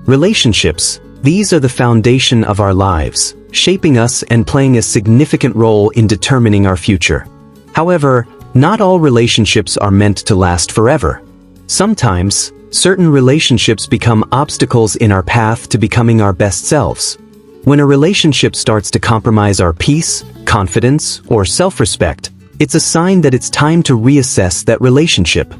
Relationships, these are the foundation of our lives, shaping us and playing a significant role in determining our future. However, not all relationships are meant to last forever. Sometimes, certain relationships become obstacles in our path to becoming our best selves. When a relationship starts to compromise our peace, confidence, or self-respect, it's a sign that it's time to reassess that relationship.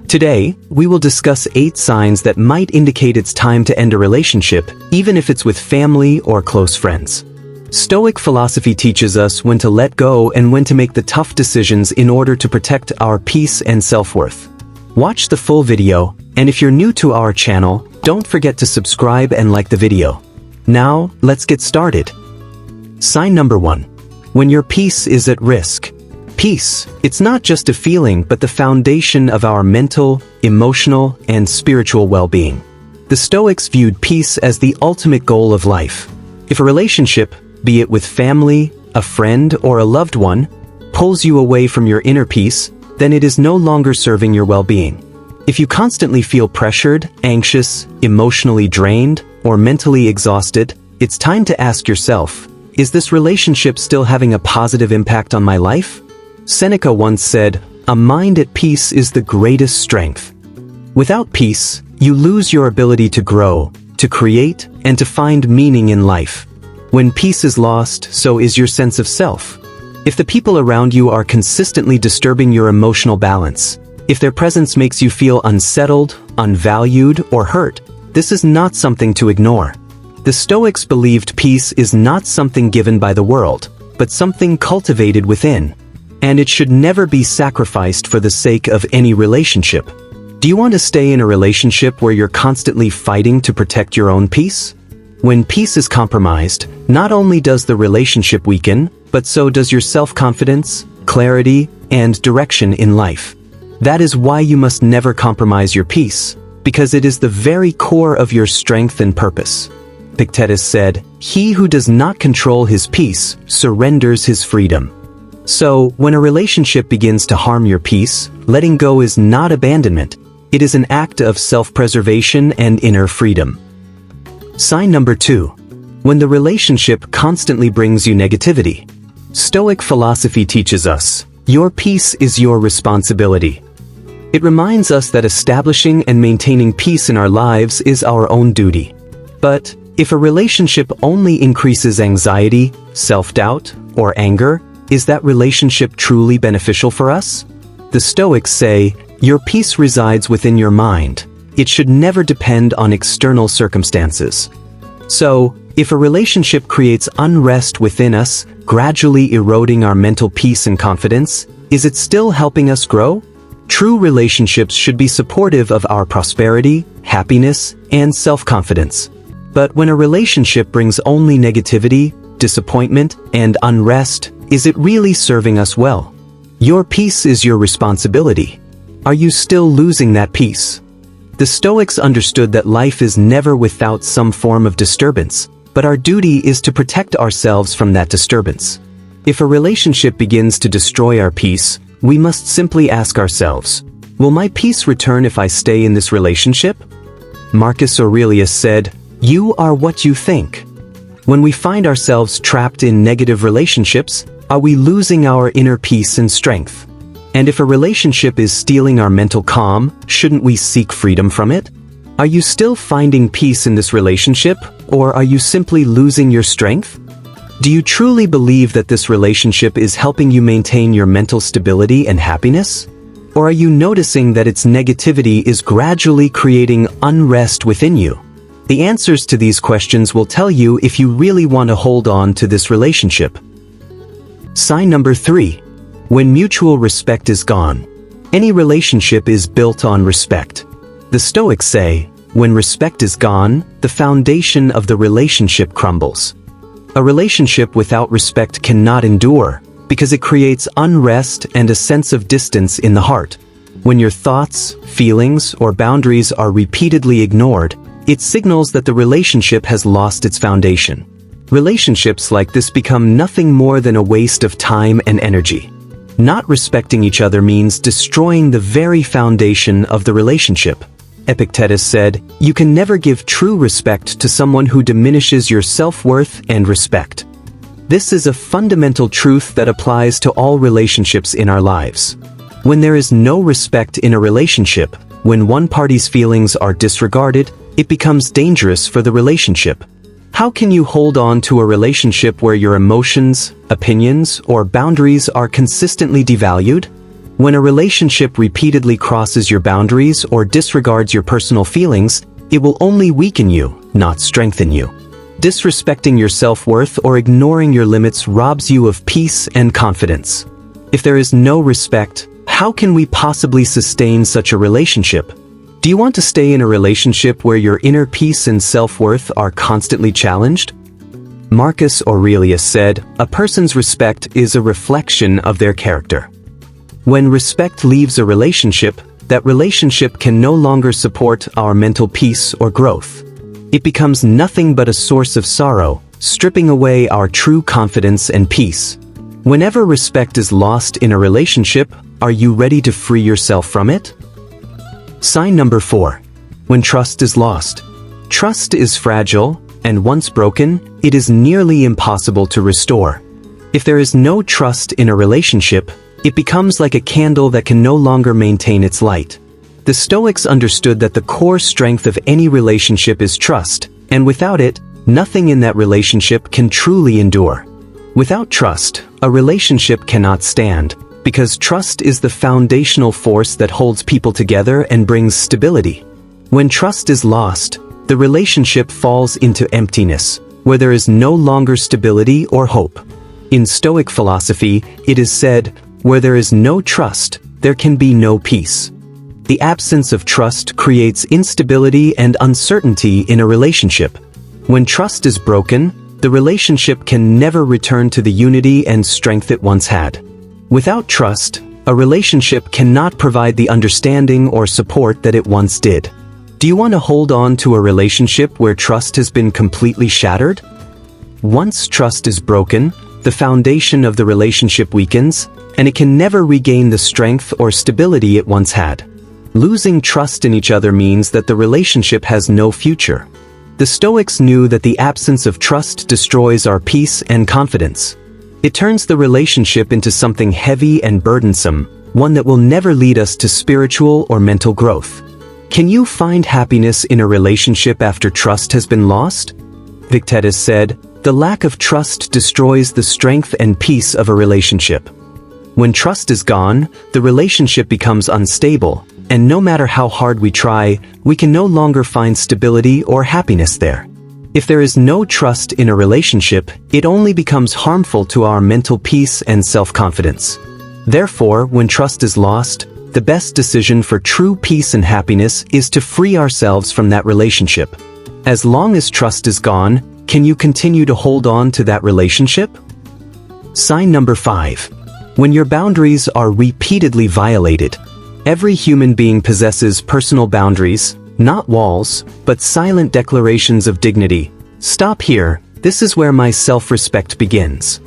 Today, we will discuss 8 signs that might indicate it's time to end a relationship, even if it's with family or close friends. Stoic philosophy teaches us when to let go and when to make the tough decisions in order to protect our peace and self-worth. Watch the full video, and if you're new to our channel, don't forget to subscribe and like the video. Now, let's get started. Sign number 1. When your peace is at risk. Peace, it's not just a feeling but the foundation of our mental, emotional, and spiritual well-being. The Stoics viewed peace as the ultimate goal of life. If a relationship, be it with family, a friend, or a loved one, pulls you away from your inner peace, then it is no longer serving your well-being. If you constantly feel pressured, anxious, emotionally drained, or mentally exhausted, it's time to ask yourself, is this relationship still having a positive impact on my life? Seneca once said, "A mind at peace is the greatest strength." Without peace, you lose your ability to grow, to create, and to find meaning in life. When peace is lost, so is your sense of self. If the people around you are consistently disturbing your emotional balance, if their presence makes you feel unsettled, unvalued, or hurt, this is not something to ignore. The Stoics believed peace is not something given by the world, but something cultivated within. And it should never be sacrificed for the sake of any relationship. Do you want to stay in a relationship where you're constantly fighting to protect your own peace? When peace is compromised, not only does the relationship weaken, but so does your self-confidence, clarity, and direction in life. That is why you must never compromise your peace, because it is the very core of your strength and purpose. Epictetus said, "He who does not control his peace surrenders his freedom." So, when a relationship begins to harm your peace, letting go is not abandonment. It is an act of self-preservation and inner freedom. Sign number 2. When the relationship constantly brings you negativity. Stoic philosophy teaches us, your peace is your responsibility. It reminds us that establishing and maintaining peace in our lives is our own duty. But, if a relationship only increases anxiety, self-doubt, or anger, is that relationship truly beneficial for us? The Stoics say, your peace resides within your mind. It should never depend on external circumstances. So, if a relationship creates unrest within us, gradually eroding our mental peace and confidence, is it still helping us grow? True relationships should be supportive of our prosperity, happiness, and self-confidence. But when a relationship brings only negativity, disappointment, and unrest, is it really serving us well? Your peace is your responsibility. Are you still losing that peace? The Stoics understood that life is never without some form of disturbance, but our duty is to protect ourselves from that disturbance. If a relationship begins to destroy our peace, we must simply ask ourselves, will my peace return if I stay in this relationship? Marcus Aurelius said, "You are what you think." When we find ourselves trapped in negative relationships, are we losing our inner peace and strength? And if a relationship is stealing our mental calm, shouldn't we seek freedom from it? Are you still finding peace in this relationship, or are you simply losing your strength? Do you truly believe that this relationship is helping you maintain your mental stability and happiness? Or are you noticing that its negativity is gradually creating unrest within you? The answers to these questions will tell you if you really want to hold on to this relationship. Sign number 3. When mutual respect is gone. Any relationship is built on respect. The Stoics say, when respect is gone, the foundation of the relationship crumbles. A relationship without respect cannot endure, because it creates unrest and a sense of distance in the heart. When your thoughts, feelings, or boundaries are repeatedly ignored, it signals that the relationship has lost its foundation. Relationships like this become nothing more than a waste of time and energy. Not respecting each other means destroying the very foundation of the relationship. Epictetus said, "You can never give true respect to someone who diminishes your self-worth and respect." This is a fundamental truth that applies to all relationships in our lives. When there is no respect in a relationship, when one party's feelings are disregarded, it becomes dangerous for the relationship. How can you hold on to a relationship where your emotions, opinions, or boundaries are consistently devalued? When a relationship repeatedly crosses your boundaries or disregards your personal feelings, it will only weaken you, not strengthen you. Disrespecting your self-worth or ignoring your limits robs you of peace and confidence. If there is no respect, how can we possibly sustain such a relationship? Do you want to stay in a relationship where your inner peace and self-worth are constantly challenged? Marcus Aurelius said, "A person's respect is a reflection of their character." When respect leaves a relationship, that relationship can no longer support our mental peace or growth. It becomes nothing but a source of sorrow, stripping away our true confidence and peace. Whenever respect is lost in a relationship, are you ready to free yourself from it? Sign number 4. When trust is lost. Trust is fragile, and once broken, it is nearly impossible to restore. If there is no trust in a relationship, it becomes like a candle that can no longer maintain its light. The Stoics understood that the core strength of any relationship is trust, and without it, nothing in that relationship can truly endure. Without trust, a relationship cannot stand, because trust is the foundational force that holds people together and brings stability. When trust is lost, the relationship falls into emptiness, where there is no longer stability or hope. In Stoic philosophy, it is said, "Where there is no trust, there can be no peace." The absence of trust creates instability and uncertainty in a relationship. When trust is broken, the relationship can never return to the unity and strength it once had. Without trust, a relationship cannot provide the understanding or support that it once did. Do you want to hold on to a relationship where trust has been completely shattered? Once trust is broken, the foundation of the relationship weakens, and it can never regain the strength or stability it once had. Losing trust in each other means that the relationship has no future. The Stoics knew that the absence of trust destroys our peace and confidence. It turns the relationship into something heavy and burdensome, one that will never lead us to spiritual or mental growth. Can you find happiness in a relationship after trust has been lost? Epictetus said, "The lack of trust destroys the strength and peace of a relationship." When trust is gone, the relationship becomes unstable, and no matter how hard we try, we can no longer find stability or happiness there. If there is no trust in a relationship, it only becomes harmful to our mental peace and self-confidence. Therefore, when trust is lost, the best decision for true peace and happiness is to free ourselves from that relationship. As long as trust is gone, can you continue to hold on to that relationship? Sign number 5. When your boundaries are repeatedly violated. Every human being possesses personal boundaries, not walls, but silent declarations of dignity. Stop here, this is where my self-respect begins.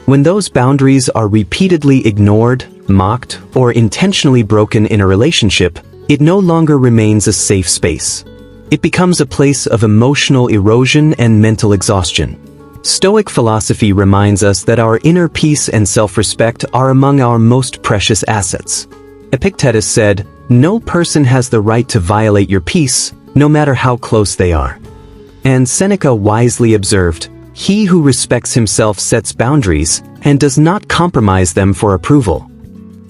When those boundaries are repeatedly ignored, mocked, or intentionally broken in a relationship, it no longer remains a safe space. It becomes a place of emotional erosion and mental exhaustion. Stoic philosophy reminds us that our inner peace and self-respect are among our most precious assets. Epictetus said, "No person has the right to violate your peace, no matter how close they are." And Seneca wisely observed, "He who respects himself sets boundaries, and does not compromise them for approval."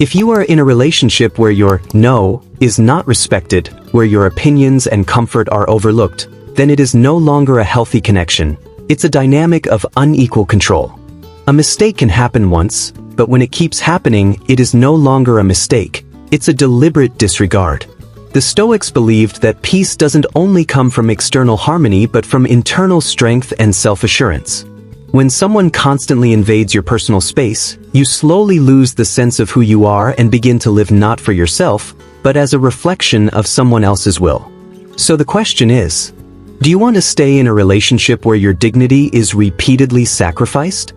If you are in a relationship where your no is not respected, where your opinions and comfort are overlooked, then it is no longer a healthy connection. It's a dynamic of unequal control. A mistake can happen once, but when it keeps happening, it is no longer a mistake. It's a deliberate disregard. The Stoics believed that peace doesn't only come from external harmony but from internal strength and self-assurance. When someone constantly invades your personal space, you slowly lose the sense of who you are and begin to live not for yourself, but as a reflection of someone else's will. So the question is, do you want to stay in a relationship where your dignity is repeatedly sacrificed?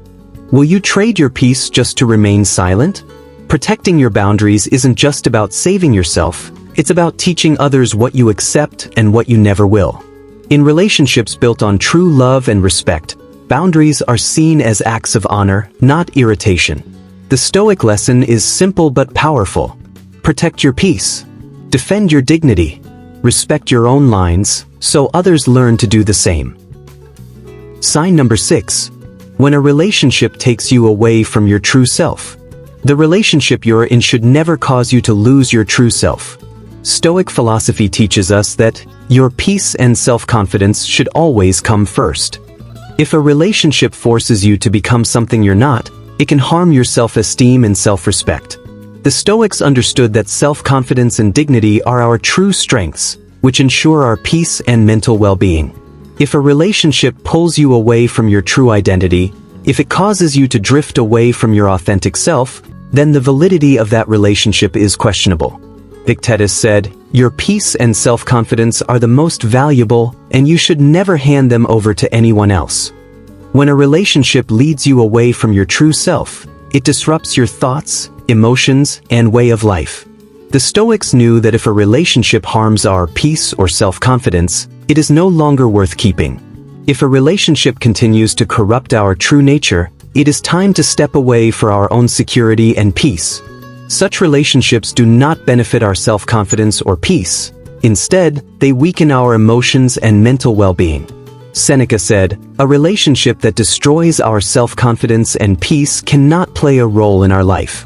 Will you trade your peace just to remain silent? Protecting your boundaries isn't just about saving yourself, It's about teaching others what you accept and what you never will. In relationships built on true love and respect, boundaries are seen as acts of honor, not irritation. The Stoic lesson is simple but powerful. Protect your peace. Defend your dignity. Respect your own lines, so others learn to do the same. Sign number 6. When a relationship takes you away from your true self. The relationship you're in should never cause you to lose your true self. Stoic philosophy teaches us that your peace and self-confidence should always come first. If a relationship forces you to become something you're not, it can harm your self-esteem and self-respect. The Stoics understood that self-confidence and dignity are our true strengths, which ensure our peace and mental well-being. If a relationship pulls you away from your true identity, if it causes you to drift away from your authentic self, then the validity of that relationship is questionable. Epictetus said, "Your peace and self-confidence are the most valuable, and you should never hand them over to anyone else." When a relationship leads you away from your true self, it disrupts your thoughts, emotions, and way of life. The Stoics knew that if a relationship harms our peace or self-confidence, it is no longer worth keeping. If a relationship continues to corrupt our true nature, it is time to step away for our own security and peace. Such relationships do not benefit our self-confidence or peace. Instead, they weaken our emotions and mental well-being. Seneca said, "A relationship that destroys our self-confidence and peace cannot play a role in our life."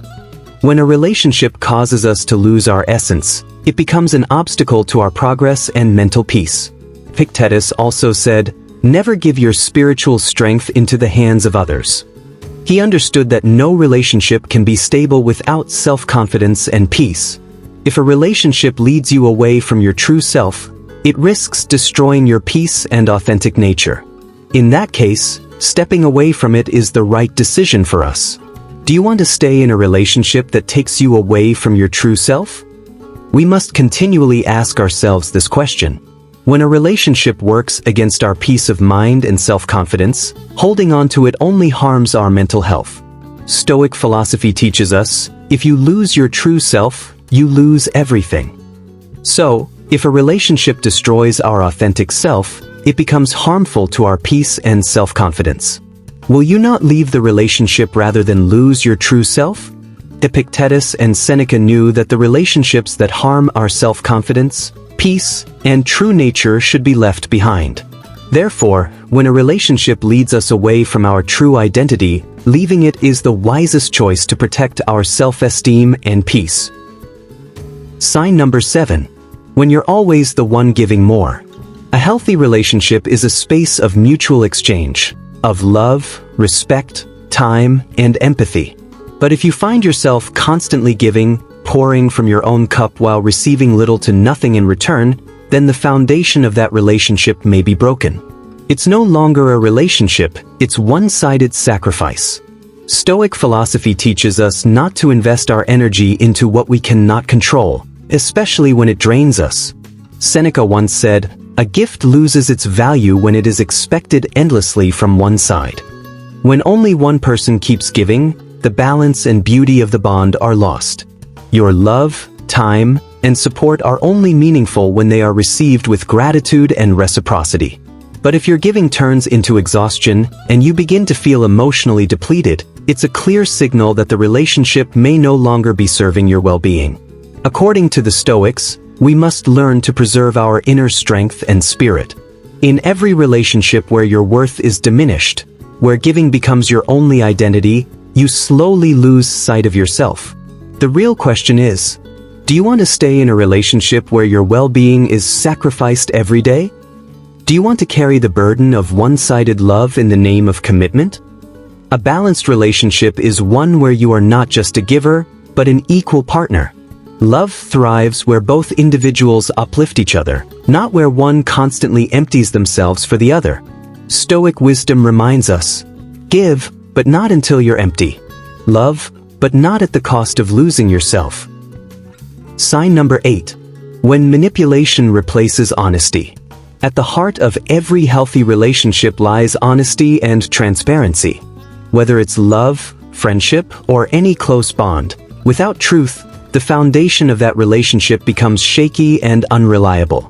When a relationship causes us to lose our essence, it becomes an obstacle to our progress and mental peace. Epictetus also said, "Never give your spiritual strength into the hands of others." He understood that no relationship can be stable without self-confidence and peace. If a relationship leads you away from your true self, it risks destroying your peace and authentic nature. In that case, stepping away from it is the right decision for us. Do you want to stay in a relationship that takes you away from your true self? We must continually ask ourselves this question. When a relationship works against our peace of mind and self-confidence, holding on to it only harms our mental health. Stoic philosophy teaches us, if you lose your true self, you lose everything. So, if a relationship destroys our authentic self, it becomes harmful to our peace and self-confidence. Will you not leave the relationship rather than lose your true self? Epictetus and Seneca knew that the relationships that harm our self-confidence, peace, and true nature should be left behind. Therefore, when a relationship leads us away from our true identity, leaving it is the wisest choice to protect our self-esteem and peace. Sign number 7. When you're always the one giving more. A healthy relationship is a space of mutual exchange, of love, respect, time, and empathy. But if you find yourself constantly giving, pouring from your own cup while receiving little to nothing in return, then the foundation of that relationship may be broken. It's no longer a relationship, it's one-sided sacrifice. Stoic philosophy teaches us not to invest our energy into what we cannot control, especially when it drains us. Seneca once said, "A gift loses its value when it is expected endlessly from one side." When only one person keeps giving, the balance and beauty of the bond are lost. Your love, time, and support are only meaningful when they are received with gratitude and reciprocity. But if your giving turns into exhaustion and you begin to feel emotionally depleted, it's a clear signal that the relationship may no longer be serving your well-being. According to the Stoics, we must learn to preserve our inner strength and spirit. In every relationship where your worth is diminished, where giving becomes your only identity, you slowly lose sight of yourself. The real question is, do you want to stay in a relationship where your well-being is sacrificed every day? Do you want to carry the burden of one-sided love in the name of commitment? A balanced relationship is one where you are not just a giver, but an equal partner. Love thrives where both individuals uplift each other, not where one constantly empties themselves for the other. Stoic wisdom reminds us, give, but not until you're empty. Love, but not at the cost of losing yourself. Sign number 8. When manipulation replaces honesty. At the heart of every healthy relationship lies honesty and transparency. Whether it's love, friendship, or any close bond, without truth, the foundation of that relationship becomes shaky and unreliable.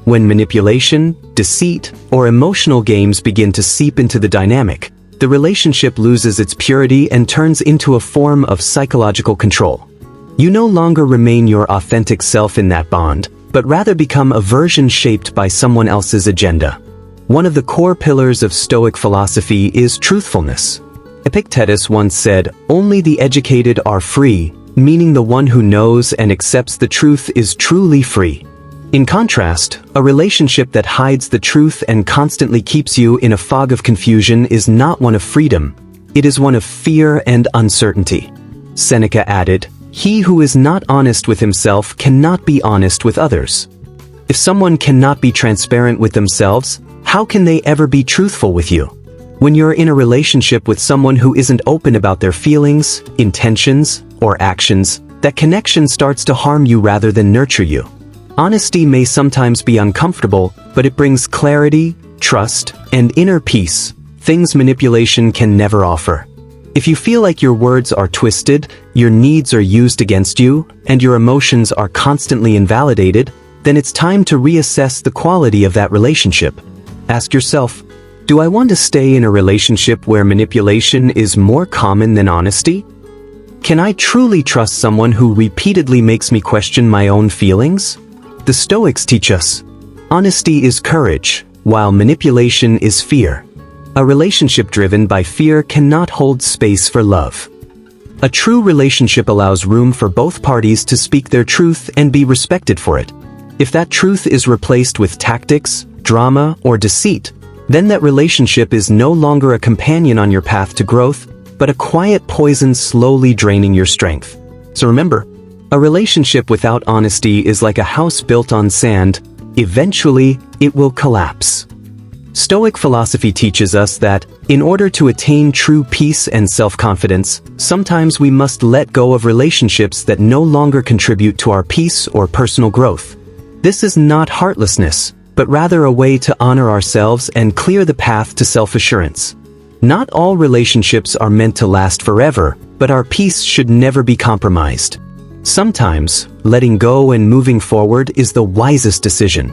When manipulation, deceit, or emotional games begin to seep into the dynamic, the relationship loses its purity and turns into a form of psychological control. You no longer remain your authentic self in that bond, but rather become a version shaped by someone else's agenda. One of the core pillars of Stoic philosophy is truthfulness. Epictetus once said, "Only the educated are free," meaning the one who knows and accepts the truth is truly free. In contrast, a relationship that hides the truth and constantly keeps you in a fog of confusion is not one of freedom. It is one of fear and uncertainty. Seneca added, "He who is not honest with himself cannot be honest with others." If someone cannot be transparent with themselves, how can they ever be truthful with you? When you're in a relationship with someone who isn't open about their feelings, intentions, or actions, that connection starts to harm you rather than nurture you. Honesty may sometimes be uncomfortable, but it brings clarity, trust, and inner peace, things manipulation can never offer. If you feel like your words are twisted, your needs are used against you, and your emotions are constantly invalidated, then it's time to reassess the quality of that relationship. Ask yourself, do I want to stay in a relationship where manipulation is more common than honesty? Can I truly trust someone who repeatedly makes me question my own feelings? The Stoics teach us, honesty is courage, while manipulation is fear. A relationship driven by fear cannot hold space for love. A true relationship allows room for both parties to speak their truth and be respected for it. If that truth is replaced with tactics, drama, or deceit, then that relationship is no longer a companion on your path to growth, but a quiet poison slowly draining your strength. So remember, a relationship without honesty is like a house built on sand. Eventually, it will collapse. Stoic philosophy teaches us that, in order to attain true peace and self-confidence, sometimes we must let go of relationships that no longer contribute to our peace or personal growth. This is not heartlessness, but rather a way to honor ourselves and clear the path to self-assurance. Not all relationships are meant to last forever, but our peace should never be compromised. Sometimes, letting go and moving forward is the wisest decision.